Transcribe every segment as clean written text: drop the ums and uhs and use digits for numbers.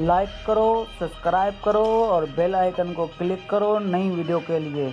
Like करो, subscribe करो और बेल आइकन को क्लिक करो नई वीडियो के लिए।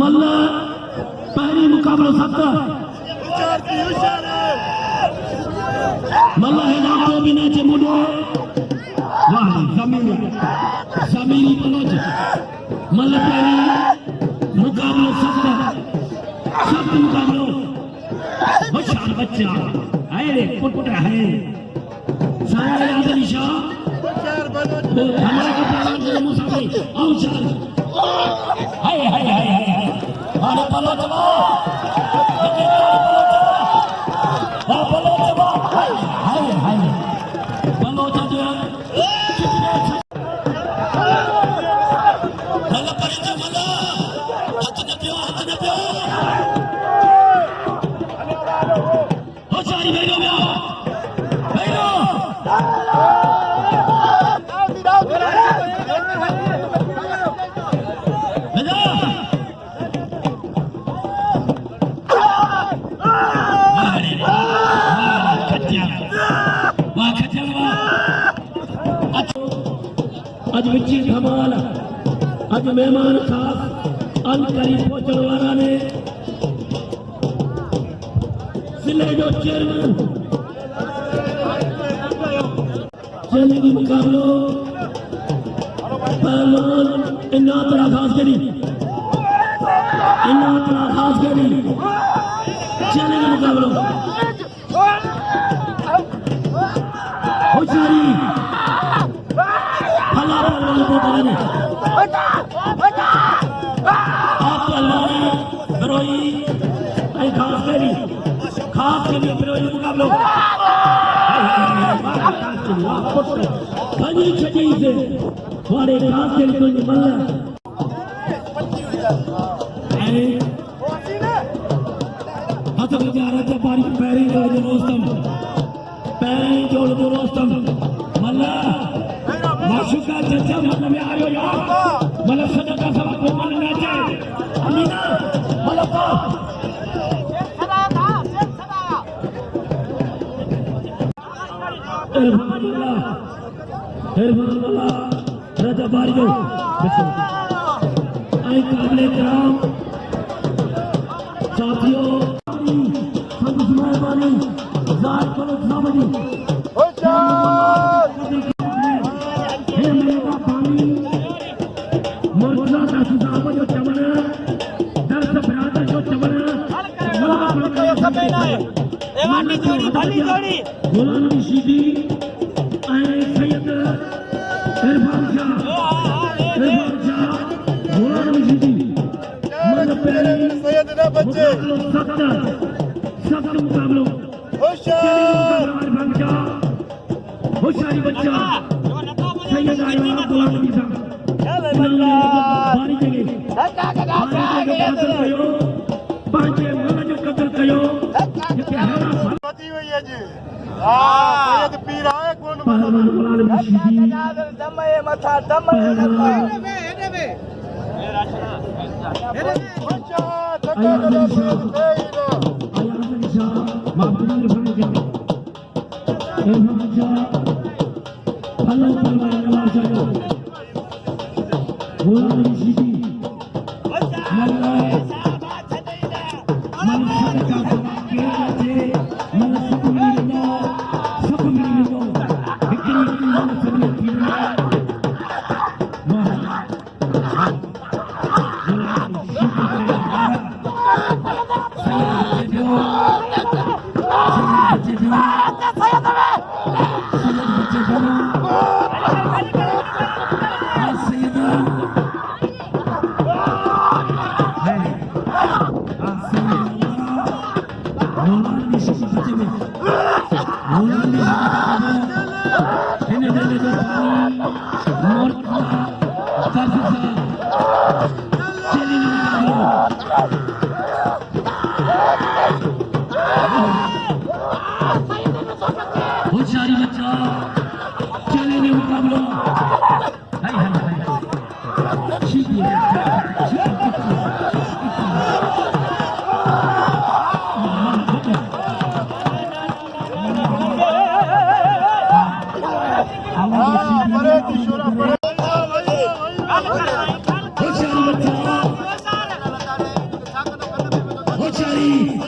मल्ला पहली मुकाबला सत्ता मल्ला है नाम बिना चे मुडो वाह जमीनी बलोच मल्ला पहली मुकाबला सत्ता सब मुकाबलो होशियार बच्चा है रे पुटपुटा है सारा याद निशा हमारे को प्लान से मुसाफिर औचार हाय हाय हाय हाय अरे बलो चलो बलो चलो हाय हाय हाय बलो चलो मल्ला परिचय मल्ला हाथ न पियो हो सारी भेड़ो अज विची धमाल अज मेहमान खास अंतरी पहुंचने वाला ने जिले जो चेयरमैन चलेगी मुकाबलो पहलवान इन्ना खास करी चलेगी मुकाबलो होशियारी खास करी बिरोई मुकाबलो बनी छड़ी से थोड़े खास करी तो मल्ला हाथ में जा रहा था पानी पैरी जोड़ दो रोस्तम मल्ला माशुका चचा मन में आ रही यार मतलब सदका सब को मन में जाए अमीना मतलब इरफान राजा बारियो आई काबिले कराम साथियों सब मेहरबानी जात करो सामने गुलाम सीधी सैयद इरफान शाह गुलाम सीधी सैयद मुकाबलो होशियारी बच्चा सैयद आया गुलाम नबी साहब बारी जगह बाजे मन जो कदर कयो पति हुई है जी सैयद पीर आए कौन पहलवान गुलाम नबी शिदी दमए मथा दमए बच्चा थका गया सैयद बेईना होशियारी बच्चा चले ने मुकाबला हाय हाय हाय ठीक है परे किशोरा परे होशियारी बच्चा होशियारी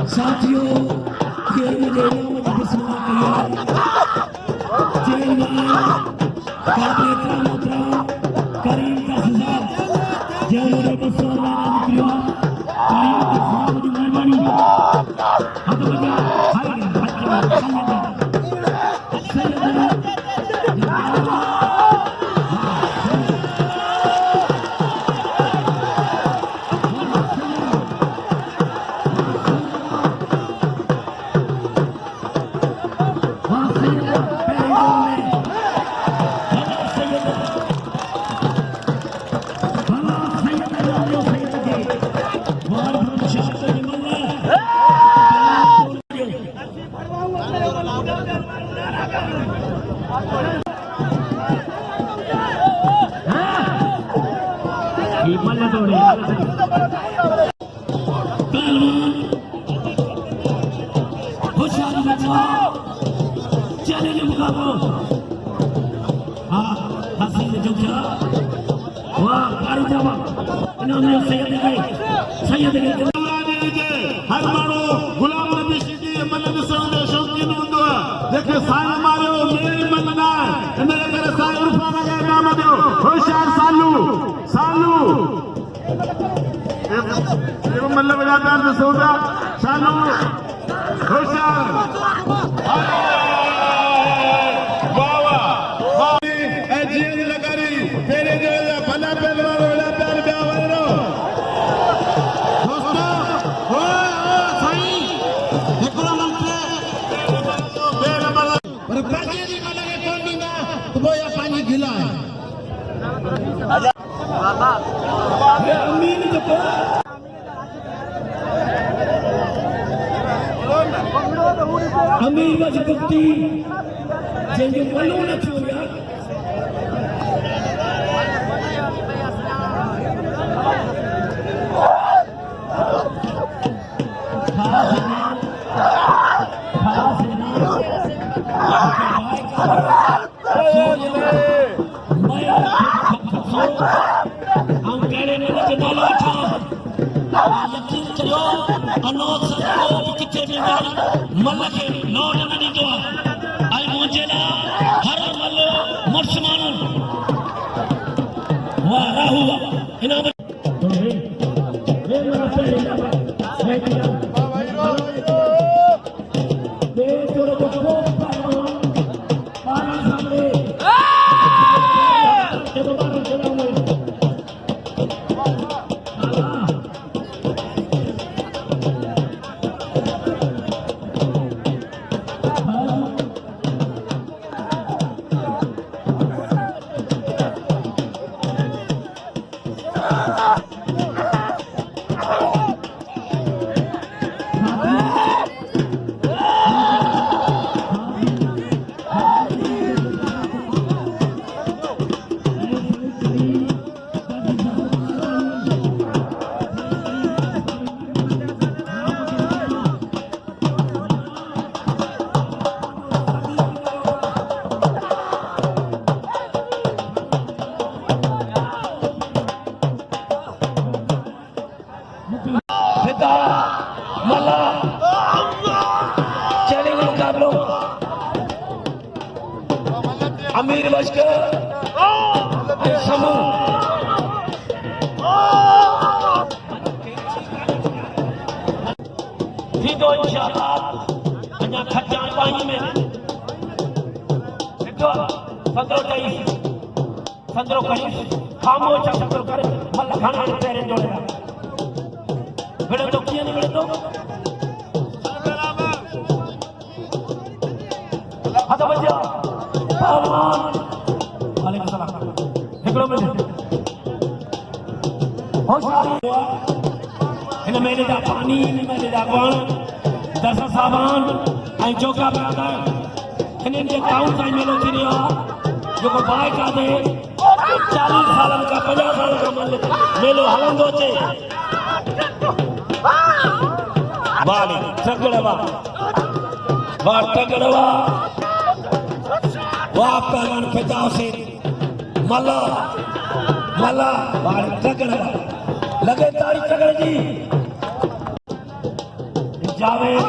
साथियों खेल में देना मुझे बिस्मिल्लाह कहिए करीम का सुझाव जरूर बसोला निकलियो करीम का सुझाव मुझे मेहरबानी हाथ बजा होशियारी बच्चा चले ने मुकाबला हाँ हसीन जो क्या वाह कारी जावा इन्होंने सैयद के हर मानो गुलाम नबी शिदी मन ॾिसण जो शौक़ीन हूंदो आहे जेके साईं मारियो मेरी मन न आहे इन करे साईं उर्फा खे इनाम ॾियो होशियार सालू सालू एवं मतलब वजादार ॾिसो था सालू होशियार वाह वाह ऐं जीअं लॻारी पहिरें जो भला पहलवान वजादार ॿिया वञो अमीर मजबूती जंहिंजो मनो न थियो यार मल खे लौट न ॾींदो आहे ऐं मुंहिंजे लाइ हर मल अमीर लश्कर समूह थींदो इंशाअल्लाह अञा खचाण पाणी में ॾिठो संदरो चई संदरो कई ख़ामोश संदरो करे मल घणा पहिरें जोड़े विड़े तो कीअं न विड़े तो हथ बजा पहलवान वालेकुम सलाम हिकिड़ो मिनट होशियारी हिन मेले जा पानी हिन मेले जा वण दस सामान ऐं जोगा बरादर हिननि जे गांव ताईं मेलो थी रहियो आहे जेको बाइकाते 40 सालनि खां 50 सालनि खां मेलो हलंदो अचे वाली टकड़वा वाह टकड़वा वाह पहलवान फिजाओ से मला मला वाली टकड़वा लगे तारी टकड़ जी जावेद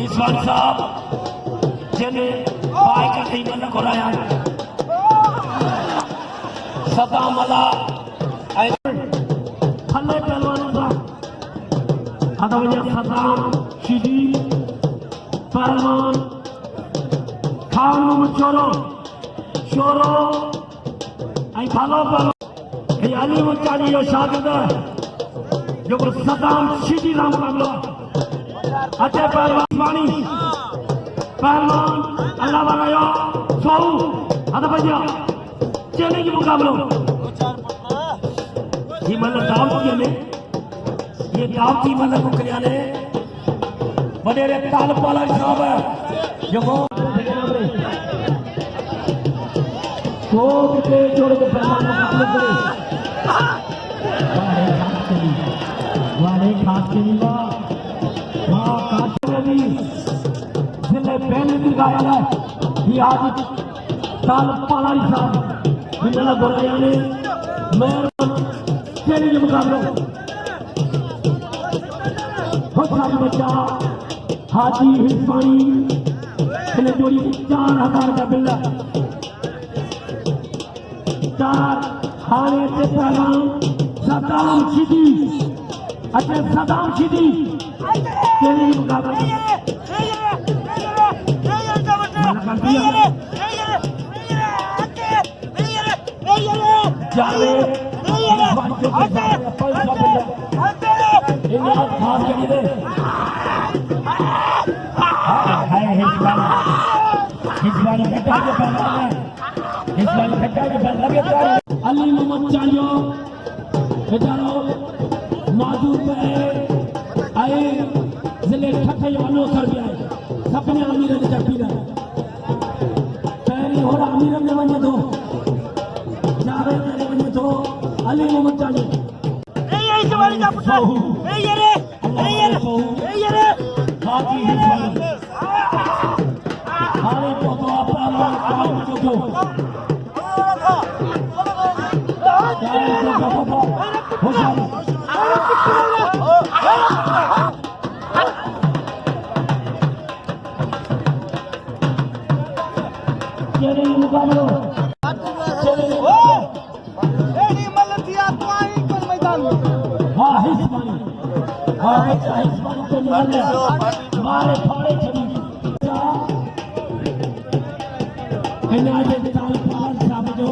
ईश्वर साहब जिन्हें बाइक का मन घुराया सदा मला फले पहलवानों का अदवजा सदाम शिदी पहलवान खान मुचोरो शोरो आई फलो पहलवान ये अली मुचारी यो शागिर्द जो सदाम शिदी राम मुकाबला अच्छे पहलवान पानी पहलवान अल्लाह वाला यो सौ अदवजा चैलेंज मुकाबलो ये मन दावती ने ये दावती मन मुकरिया ने बड़े ताल पाला साहब है जो को के जोड़ के पहलवान मुकाबले करे वाले खास के लिए वाह खास के लिए जिले पहले भी गाया है ये आज ताल पाला साहब बिना बोलाया ने मैं चैलेंज मुकाबला होशियारी बच्चा हाजी हिस्पानी इन्हें जोड़ी 4000 का बिल्ला 4 हारे से पहलवान सदाम शिदी अच्छे सदाम शिदी चैलेंज मुकाबला जावेद अली मोहम्मद चालियो बेचारो माजूर पे आए जिले ठठे वालो कर दिया सपने अमीर ने चपी रहा पैरी होड़ा अमीर ने वने दो जावेद ने वने दो अली मोहम्मद चालियो ये जवानी का पुत्र ये रे हाथी हिस्पानी हारे को तो अपना काम जो हाँ इस बार तो मारे फाड़े छड़ी हिनाजे ताल पालन साहब जो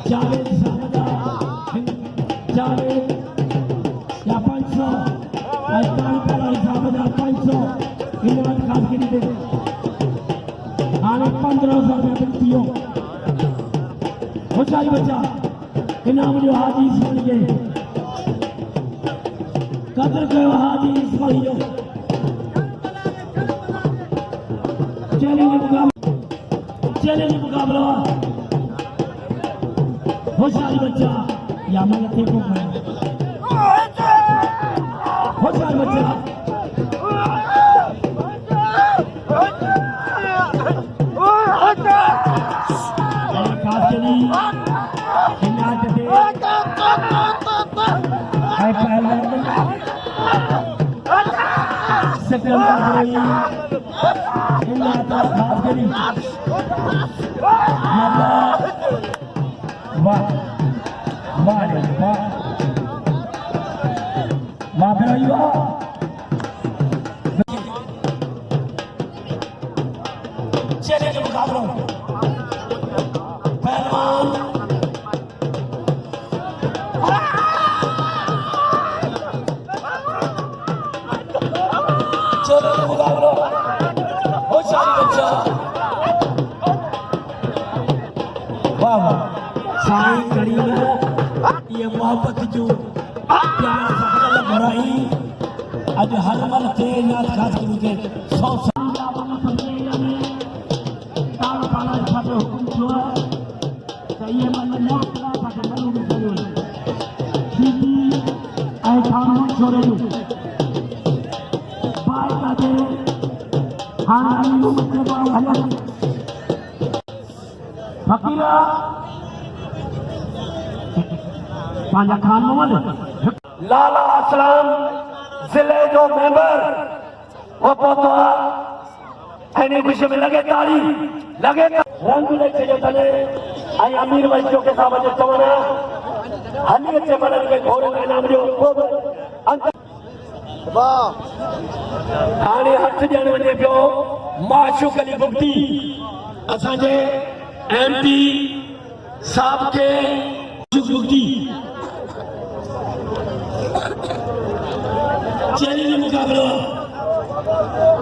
जावेद साहब जावेद या 500 ताल पालन साहब जा 500 हिनाज खास के लिए आने 1500 रुपये दियो हो जाए बच्चा इनाम जो हाजी सुन गए कदर करो हाजी सुन गए चैलेंज मुकाबला होशियारी बच्चा या मैं देखो होशियार बच्चा खास चली चैलेंज मुकाबला पहलवान चैलेंज मुकाबला होशियारी बच्चा वाह वाह साईं कड़ी में ये मोहब्बत जो प्यार सकल भराई आज हर मल थे नाथ खास के 100 ताल पाला छातो जो ये मन में ना पाके मन में जरूर सीधी आई खान छोड़े जो बाय का दे खाना यूं में बाव हला फकीरा पांजा खान मोहम्मद लाला असलम जिले जो मेंबर वो पोतवा ऐनी खुशी में लगे ताली लगे रंग लेके जो तले आई अमीर वैश्यों के साथ जो चवना हनी के बदल के घोड़े का नाम जो अंक वाह हाणे हथ ॾियण वञे पियो माशूक अली बुगटी असांजे एमपी साहब के बुगटी चैलेंज मुकाबला